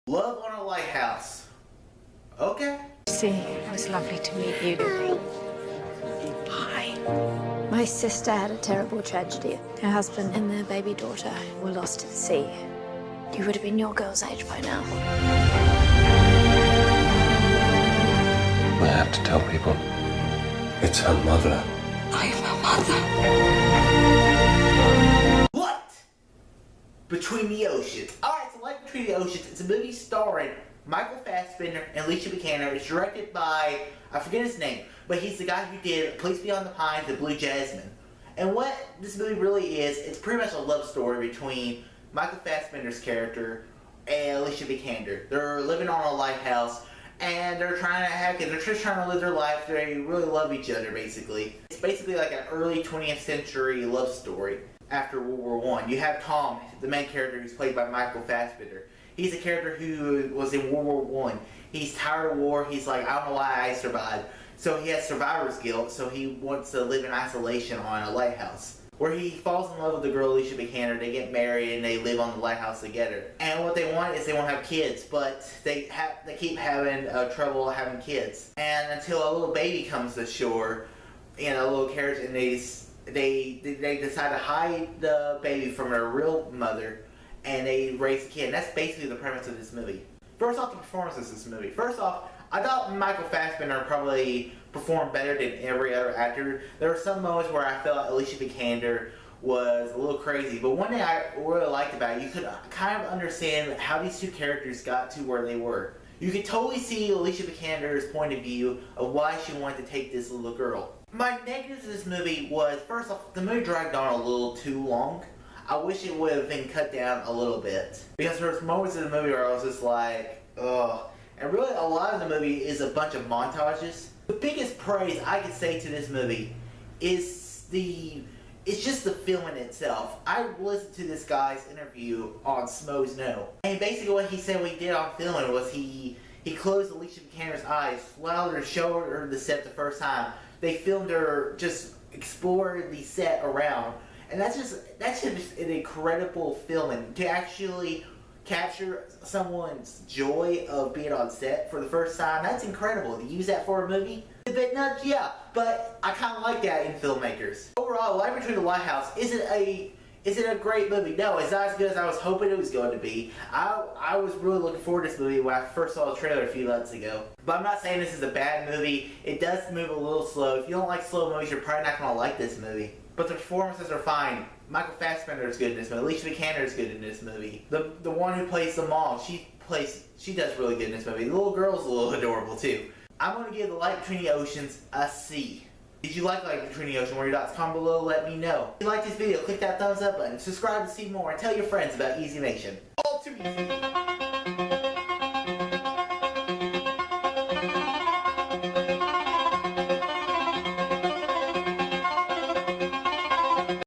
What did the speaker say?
Love on a Lighthouse. Okay. See, it was lovely to meet you. Hi. My sister had a terrible tragedy. Her husband and their baby daughter were lost at sea. You would have been your girl's age by now. I have to tell people. It's her mother. I'm her mother. What? Between the Oceans. Alright, so like Between the Oceans, it's a movie starring Michael Fassbender and Alicia Vikander. It's directed by, I forget his name, but he's the guy who did Place Beyond the Pines and Blue Jasmine. And what this movie really is, it's pretty much a love story between Michael Fassbender's character and Alicia Vikander. They're living on a lighthouse, and they're trying to have kids. They're just trying to live their life. They really love each other, basically. It's basically like an early 20th century love story after World War I. You have Tom, the main character, who's played by Michael Fassbender. He's a character who was in World War I. He's tired of war. He's like, I don't know why I survived. So he has survivor's guilt, so he wants to live in isolation on a lighthouse, where he falls in love with the girl Alicia Vikander. They get married and they live on the lighthouse together. And what they want is they want to have kids, but they keep having trouble having kids. And until a little baby comes to shore in a little carriage, and they decide to hide the baby from their real mother, and they raise a kid. And that's basically the premise of this movie. First off, the performances of this movie. First off, I thought Michael Fassbender probably performed better than every other actor. There were some moments where I felt Alicia Vikander was a little crazy, but one thing I really liked about it, you could kind of understand how these two characters got to where they were. You could totally see Alicia Vikander's point of view of why she wanted to take this little girl. My negatives of this movie was, first off, the movie dragged on a little too long. I wish it would have been cut down a little bit, because there was moments in the movie where I was just like, ugh. And really, a lot of the movie is a bunch of montages. The biggest praise I could say to this movie is it's just the film in itself. I listened to this guy's interview on Smo's No, and basically what he said what he did on filming was he closed Alicia Vikander's eyes, allowed her to show her the set the first time. They filmed her just exploring the set around, and that's just an incredible filming to actually capture someone's joy of being on set for the first time. That's incredible. To use that for a movie? A bit nuts, yeah, but I kind of like that in filmmakers. Overall, Light Between the Lighthouse, is it a great movie? No, it's not as good as I was hoping it was going to be. I was really looking forward to this movie when I first saw the trailer a few months ago. But I'm not saying this is a bad movie. It does move a little slow. If you don't like slow movies, you're probably not going to like this movie. But the performances are fine. Michael Fassbender is good in this movie. Alicia Vikander is good in this movie. The one who plays the mom, she does really good in this movie. The little girl's a little adorable too. I'm going to give The Light Between the Oceans a C. Did you like Light Between the Oceans? What are your thoughts? Comment below, let me know. If you like this video, click that thumbs up button, subscribe to see more, and tell your friends about Easy Nation. All too easy.